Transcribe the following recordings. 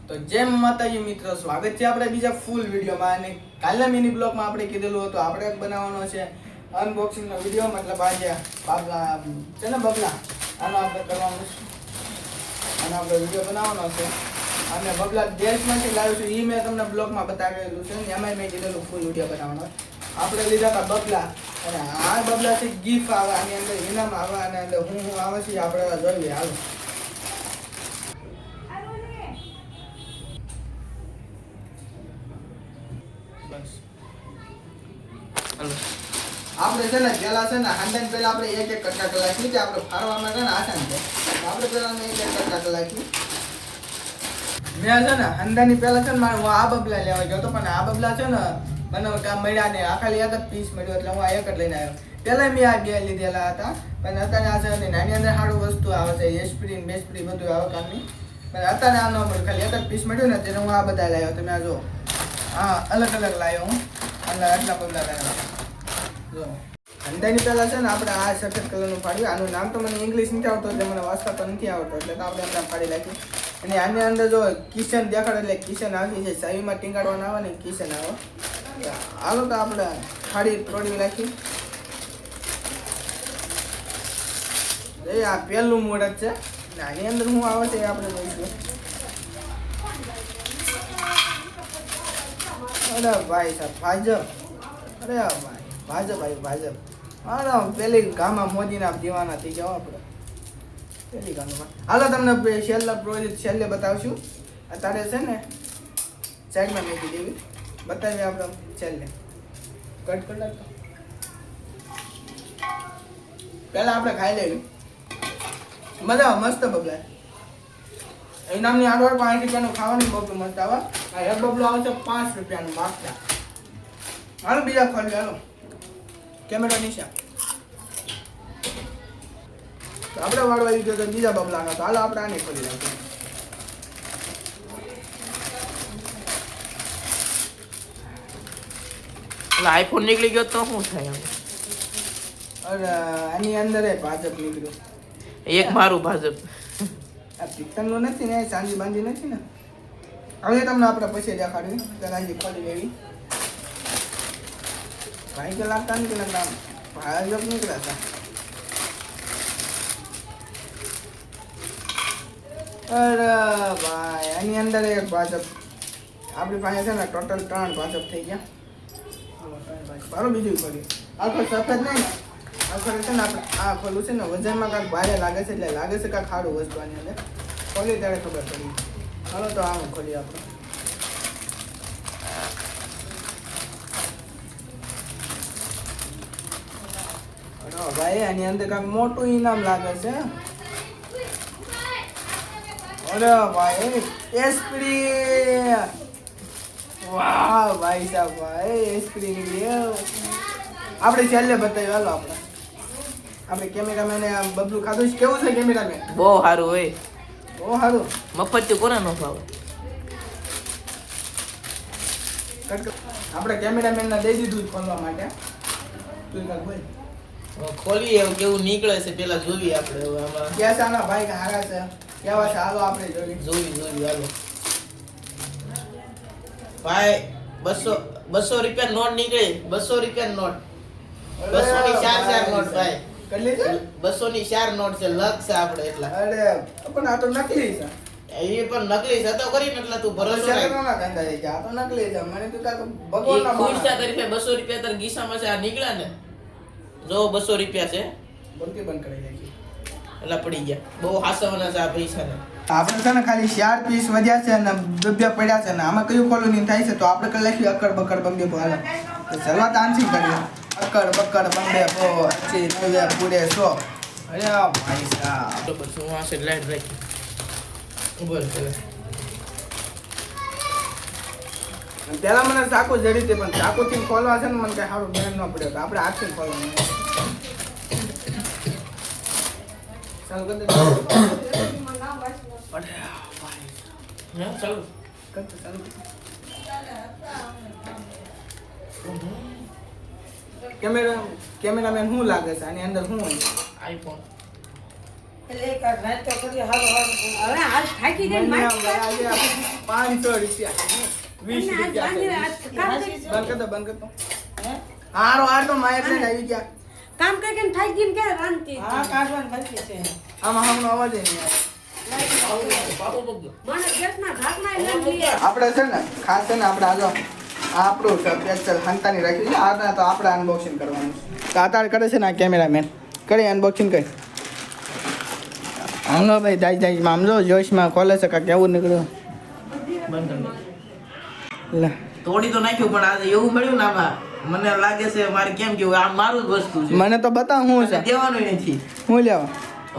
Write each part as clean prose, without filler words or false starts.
તો જેમ માતાજી મિત્રો, સ્વાગત છે આપણે બીજા ફૂલ વિડીયોમાં. અને કાલના મિની બ્લોગમાં આપણે કીધેલું હતું આપણે બનાવવાનો છે અનબોક્સિંગનો વિડીયો, મતલબ આજે બાબલા છે ને બબલા, આનો આપણે કરવાનો છે, આનો આપણે વિડીયો બનાવવાનો છે. અને બબલા દેશમાંથી લાવ્યું છું, એ મેં તમને બ્લોગમાં બતાવેલું છે ને, એમાંય મેં કીધેલું ફૂલ વિડીયો બનાવવાનો. આપણે લીધા હતા બબલા, અને આ બબલા છે ગિફ્ટ આવે, આની અંદર ઇનામ આવે, અને અંદર હું આવે છે આપણે જોઈએ. હાલો આપણે છે ને પેલા છે ને હાંડન પેલા આપણે એક એક કટકા કલાકી કે આપણે ફાડવામાં છે ને આસાન છે. આપણે પેલા એક એક કટકા કલાકી મેં છે ને હાંડાની પેલા છે ને મારે હું આ બબલા લેવા ગયો હતો, પણ આ બબલા છે ને મને કામ મળ્યા ને, આ ખાલી એક જ પીસ મળ્યો એટલે હું આ એક જ લઈને આવ્યો. પેલા મેં આ બે લીધેલા હતા, પણ અત્યારે આ છે ને નાની અંદર સારું વસ્તુ આવે છે, એસ્પ્રીન બેસ્પ્રી બધું આવે કામની, પણ અત્યારે આ ન મળ્યું, ખાલી એક જ પીસ મળ્યું ને તેને હું આ બધા લાવ્યો. તમે આ જો હા અલગ અલગ લાવ્યો હું, અને આટલા બબલા લાવ્યો. જો અંદાની પહેલા છે ને આપણે આ સફેદ કલરનું ફાડ્યું. આનું નામ તો મને ઇંગ્લિશ નથી આવતો એટલે મને વાંચતા તો નથી આવતો, એટલે તો આપણે એમને ફાડી નાખ્યું. અને આની અંદર જો કિચન દેખાડો એટલે કિચન આવી છે, સાવીમાં ટીંગાડવાના આવે ને કિચન આવે. હાલો તો આપણે ફાડી તોડી નાખી. એ આ પહેલું મોડક છે, આની અંદર શું આવે છે એ આપણે જોઈશું. અરે ભાઈ સાહેબ ભાજપ, અરે ભાઈ ભાજપ, ભાઈ ભાજપ. હા પેલી ગામમાં મોદીના દીવાના થઈ જાઓ આપણે પેલી ગામમાં. હાલો તમને છેલ્લા પ્રોજેક્ટ છેલ્લે બતાવશું. અત્યારે છે ને સાઈડમાં મૂકી દેવી, બતાવીએ આપણે છેલ્લે. કટ કરી નાખો. પહેલાં આપણે ખાઈ લેવી, મજા આવે, મસ્ત બબલા. એ નામની આગળ 5 રૂપિયાનું ખાવાની બબલું મસ્ત આવે. આ એક બબલું આવે છે 5 રૂપિયાનું માગતા. હાલો બીજા ખોલી, હાલો કેમેરા નીચે. તો આપણે વાળવા દીધો તો બીજા બબલાનો, તો હાલો આપણે આને ખોલી નાખીએ. એટલે આઈફોન નીકળી ગયો તો શું થાય? અરે આની અંદર ભાજપ નીકળ્યું. એક મારું ભાજપ. આ પિત્તળનું નથી ને, ચાંદી બાંધી નથી ને. હવે તમને આપણે પછી દેખાડ્યું, પેલા જે ખોલી લેવી. ભાઈ કે લાગતા નથી ને, ભાજપ નીકળ્યા હતા. અરે ભાઈ આની અંદર એક ભાજપ. આપણી પાસે છે ને ટોટલ 3 ભાજપ થઈ ગયા. બારો બીજું ખોલ્યું. આખો સફેદ નહીં ને, આખો છે ને આપણે આ ખોલું છે ને વજનમાં કાંઈક ભારે લાગે છે, એટલે લાગે છે કાંઈક ખાડું વસ્તુ આની અંદર. ખોલી ત્યારે ખબર પડી. ચાલો તો આમ ખોલી આપણે. ભાઈ આની અંદર કાંઈક મોટું ઇનામ લાગે છે. અરે ભાઈ એસ્પ્રી, વાહ ભાઈ સાહેબ, ભાઈ એસ્પ્રી નીકળી. આપણે છેલ્લે બતાવ્યું. હાલો આપણે કેમેરામેને બબલું ખાધું છે. કેવું છે કેમેરામેન? બહુ સારું હોય, બહુ સારું. મફત કોને નો ભાવે. આપણે કેમેરામેનને દઈ દીધું ખોલવા માટે. તું કાંઈક બોલ. ખોલી એવું કેવું નીકળે છે પેલા જોઈએ આપણે. હવે આમાં કેસાના ભાઈ હારા છે કેવા છે, હાલો આપણે જોઈએ. જોવી હાલો. ભાઈ 200 રૂપિયા નોટ નીકળી. 200 રૂપિયા નોટ, 200 ની 4 નોટ ભાઈ. કેટલી છે? 200 ની 4 નોટ છે. લક છે આપણે એટલા. અરે પણ આ તો નકલી છે. એ પણ નકલી છે તો કરીને એટલે તું ભરોસો રાખ. શરમના ધંધા છે આ તો નકલી છે. મને તો કાક એ ભગવાનના ખુરશા તરીકે 200 રૂપિયા તાર ગીસામાં છે. આ નીકળ્યા ને, જો 200 રૂપિયા છે. બોલતી બંધ કરી નાખી. એટલે પડી ગયા. બહુ હાસવાના છે આ પૈસા ને. આપણે છે ને ખાલી 4 પીસ વધ્યા છે અને ડબ્બા પડ્યા છે ને આમાં કયું ખોલું નહીં થાય છે, તો આપણે કરી લખીએ અકડ બકડ બંબે બોલે. તો શરૂઆત આનથી કરીએ. અકડ બકડ બંબે બો અચ્છી નવે પૂરે 100. અરે ભાઈ સાહેબ તો બસ હું આ સાઈડ લાઈટ રાખી ઉભર કરે. પેલા મને ચાકુ જડી હતી, પણ ચાકુથી ખોલવા છે ને મને કઈ સારું ધ્યાન ન પડ્યો, તો આપણે હાથથી ખોલવાનું. ચાલુ કરી દે. હા ચાલુ ચાલુ કેમેરામેન શું લાગે છે આની અંદર શું હોય? આઈફોન. એટલે એક આ રાત તો કરી હાલો હવે હાલ થાકી ગઈ મને મારી આજે 500 રૂપિયા 20 રૂપિયા બંધ કર દો હે હારો આટો માયક લઈને આવી ગયા કામ કરીને થાકી ગઈ ને કે રાંધતી હા કાઢવાનું બાકી છે આમાં હમણાં અવાજ નહીં આવે પાપો બગડો મને ગેસના ઢાંકણા લઈ આપણે છે ને ખાસ છે ને આપણે આજો આપણું સ્પેશિયલ હંતાની રાખી છે આ તો આપણે અનબોક્સિંગ કરવાનું છે તો આતાર કરે છે ને આ કેમેરામેન કરી અનબોક્સિંગ કરી હાલો ભાઈ દાઈ દાઈ આમ જો જોશમાં ખોલે છે કાંક કેવું નીકળ્યું બંધ કરી લે તોડી તો નાખ્યું પણ આજે એવું મળ્યું ને આમાં મને લાગે છે મારે કેમ કેવું આ મારું જ વસ્તુ છે મને તો બતાવ શું છે દેવાનું નથી હું લેવા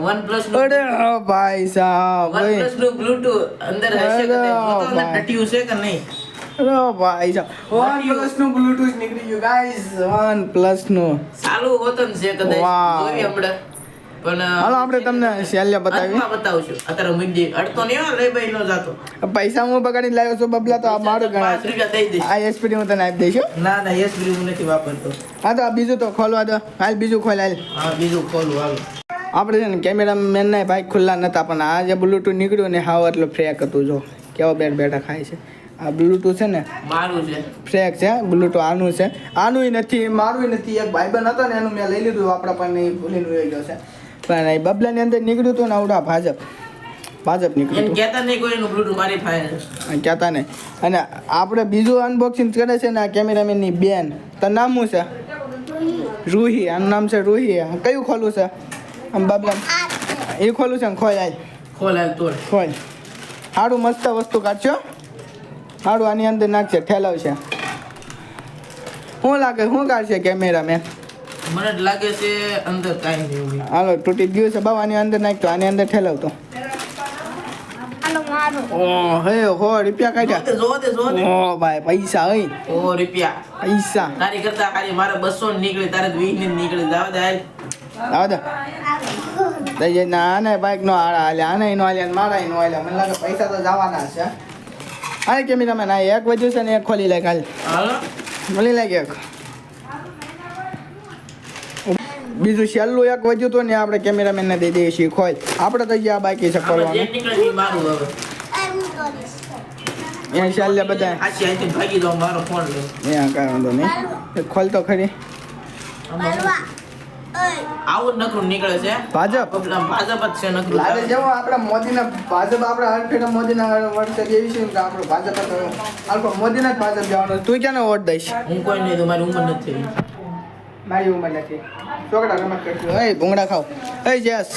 OnePlus અરે ઓ ભાઈ સાહેબ ભાઈ OnePlus નું Bluetooth અંદર હશે કે તે જોતો અંદર ટટ્યું છે કે નહીં અરે ભાઈ સાહેબ OnePlus નું બ્લૂટૂથ નીકળી ગયું ગાઈસ OnePlus નું ચાલુ હોતન છે કદાચ વાવ. જોઈ હમણાં પણ હાલો આપણે તમને શેલ્ય બતાવી અંતમાં બતાવશું અત્યારે મૂકી અડતો નહીં હો લઈ ભાઈ નો જાતો પૈસા હું બગાડીને લાવ્યો છું બબલા તો આ મારું ગણાય 5 રૂપિયા દઈ દઈશ આ એસપીડી હું તને આપી દઈશ હો. ના યસ હું નથી વાપરતો હા તો આ બીજું તો ખોલવા દો હાલ બીજું ખોલ હાલ હા બીજું ખોલું હાલો આપણે છે ને કેમેરામેન ના ભાઈ ખુલ્લા નતા પણ આ જે બ્લૂટૂથ નીકળ્યું ને હાવ એટલું ફ્રેક હતું જો કેવો બેઠા ખાય છે આ બ્લૂટૂથ છે ને મારું છે ફ્રેક છે બ્લૂટૂથ આનું છે આનુંય નથી મારુંય નથી એક ભાઈબંધ હતો ને એનું મેં લઈ લીધું આપણા પણ નહીં ભૂલીને વહી ગયો છે પણ એ બબલાની અંદર નીકળ્યું હતું ને આવડા ભાજપ નીકળ્યું એમ હતું કહેતા નહીં કોઈનું બ્લૂટૂથ મારી ફાયર કહેતા નહીં અને આપણે બીજું અનબોક્સિંગ કરે છે ને આ કેમેરામેનની બેન તો નામ શું છે રૂહી આનું નામ છે રૂહી કયું ખોલું છે આમ બબલા એ ખોલું છે ને ખોલ આય ખોલ હાલ તોડ ખોલ સારું મસ્ત વસ્તુ કાઢશો સારું આની અંદર નાખશે ઠેલાવશે શું લાગે શું કાઢશે કેમેરામેન મને જ લાગે છે અંદર કાંઈ નહીં એવું હાલો તૂટી ગયું છે બાબા આની અંદર નાખતો આની અંદર ઠેલાવતો હાલો મારો ઓ હે હો રૂપિયા કાઢ્યા જોવો દે ઓ ભાઈ પૈસા અહીં ઓ રૂપિયા પૈસા તારી કરતા ખાલી મારે 200 ની નીકળી તારે 20 ની નીકળી જાવ દે હાલ આવો દે દઈ જાય ના આને બાઈક નો હાલે આને નો હાલે મારા નો હાલે મને લાગે પૈસા તો જવાના છે હાલ કેમેરામેન આ એક વધ્યું છે ને એક ખોલી લે કાલ હાલો ખોલી લે એક બીજું છેલ્લું એક વધ્યું હતું ને આપણે કેમેરામેન ને દઈ દઈએ છીએ ખોલ આપણે તો જ્યાં બાકી છે આમાં જે ખોલવાનું નીકળે એ મારું હવે એ છેલ્લે બધા આછી અહીંથી ભાગી જાઉં મારો ફોન લે ત્યાં કાંઈ વાંધો નહીં ખોલ તો ખરી આવું જ નકરું નીકળે છે ભાજપ ભાજપ જ છે નકરું લાગે જેવો આપણે મોદીના ભાજપ આપણે હર ફેરે મોદીના વર્ષે જેવી છે ને કે આપણો ભાજપ જ આલ્ફા મોદીના જ ભાજપ જવાનું તું ક્યાંનો વોટ દઈશ હું કોઈ નહીં તો મારી ઉંમર નથી થઈ મારી ઉંમર નથી છોકરા રમત કરશું એ ભૂંગળા ખાવ એ જેસ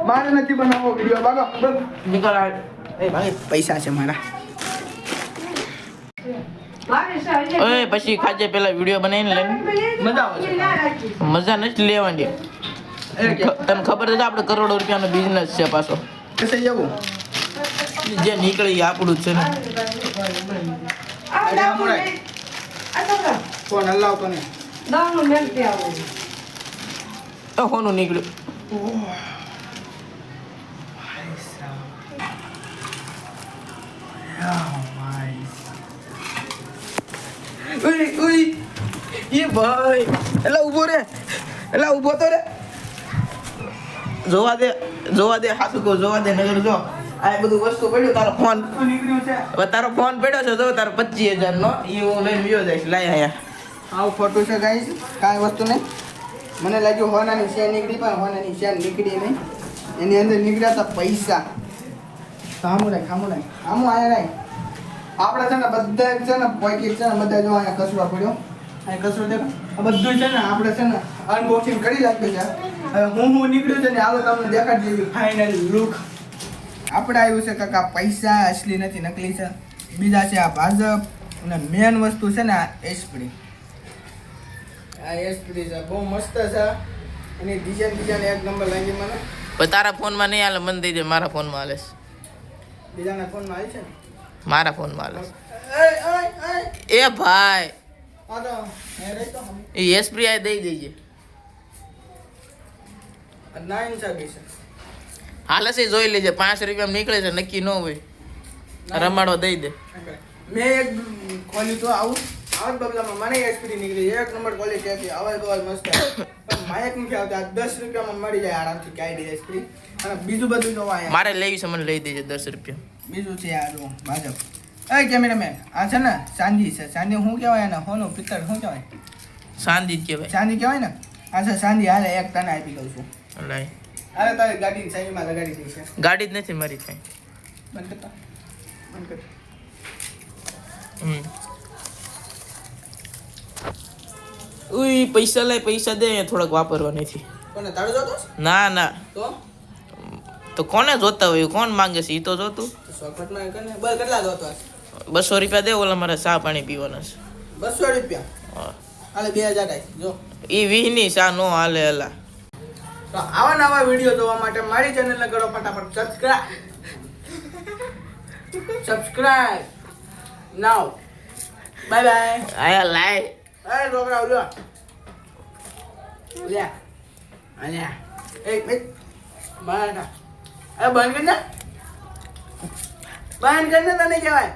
મારે નથી બનાવવો વિડીયો બાગો નીકળ આ. એ ભાઈ પૈસા છે મારા ઓય પછી ખાજે પેલા વિડિયો બનાવીને લે મજા આવે છે મજા નથી લેવાની તને ખબર છે આપણે કરોડો રૂપિયાનો બિઝનેસ છે પાછો કશે જવું જે નીકળે એ આપણું જ છે ને ફોન હલાવતો ને હોનું નીકળ્યું ઉઈ ઉઈ એ ભાઈ એલા ઊભો રે એલા ઊભો તો રે જોવા દે હાથું કહું જોવા દે નગર જો આ બધું વસ્તુ પડ્યું તારો ફોન નીકળ્યું છે હવે તારો ફોન પડ્યો છે જો તારો 25,000 નો એ હું લઈને વિયો જઈશ લાય આયા આવું ખોટું છે ગાઈસ કાંઈ વસ્તુ નહીં મને લાગ્યું હોનાની શેર નીકળી પણ હોનાની શેર નીકળી નહીં એની અંદર નીકળ્યા હતા પૈસા ખામું નહીં આમું આયા નહીં આપણે છે ને બધા છે ને પોકેટ છે ને બધા જો અહીંયા કચરો પડ્યો અહીંયા કચરો દેખો આ બધું છે ને આપણે છે ને અનબોક્સિંગ કરી નાખ્યું છે હવે હું નીકળ્યું છે ને હાલો તમને દેખાડી દેવી ફાઇનલ લુક આપણે આવ્યું છે કાકા પૈસા અસલી નથી નકલી છે બીજા છે આ ભાજપ અને મેન વસ્તુ છે ને આ એસપડી આ એસપડી છે બહુ મસ્ત છે એની ડિઝાઇન એક નંબર લાગી મને પણ તારા ફોનમાં નહીં હાલે મને દઈ દે મારા ફોનમાં હાલે છે. બીજાના ફોનમાં આવી છે ને મારા ફોનમાં હાલે એ છે. એ ભાઈ આ તો હે રે તો એ એસપ્રી આ દઈ દેજે ના ઇન્સાબી છે હાલે છે જોઈ લેજે 5 રૂપિયા નીકળે છે નક્કી ન હોય રમાડો દઈ દે મેં એક ખોલ્યું તો આવું આવા બબલામાં મને એસપીડી નીકળી એક નંબર ક્વોલિટી હતી અવાજ બવાજ મસ્ત પણ માયક નથી આવતા 10 રૂપિયામાં મળી જાય આરામથી ગાઈડ એસપીડી અને બીજું બધું જોવા અહીંયા મારે લેવી છે મને લઈ દેજો 10 રૂપિયા બીજું છે આ જો ભાજપ એ કેમેરામેન આ છે ને ચાંદી છે ચાંદી શું કહેવાય ને હોનું પિત્તળ શું કહેવાય શાંતિ જ કહેવાય ચાંદી કહેવાય ને આ છે ચાંદી હાલે એક તને આપી દઉં છું લાય હાલે તારી ગાડીની ચાવીમાં લગાડી દઈશ ગાડી જ નથી મારી કઈ બંધ કરતા બંધ કર ઉઈ પૈસા લઈ પૈસા દે થોડાક વાપરવા નથી કોને તાળો જોતો છે? ના ના તો કોને જોતા હોય કોણ માંગે છે ઈ તો જોતું સોફટમાં કને બલ કેટલા જોતો હશે 200 રૂપિયા દે ઓલા મારે ચા પાણી પીવાના છે 200 રૂપિયા હા. હાલે 2000 આય જો ઈ વીહની ચા નો હાલે હલા તો આવા નવા વિડીયો જોવા માટે મારી ચેનલને કરો ફટાફટ સબસ્ક્રાઇબ નાઉ બાય બાય આયા લાય એ છોકરા ઉલ્યો લે અલ્યા એક બાય એ બંધ કર ને તને કહેવાય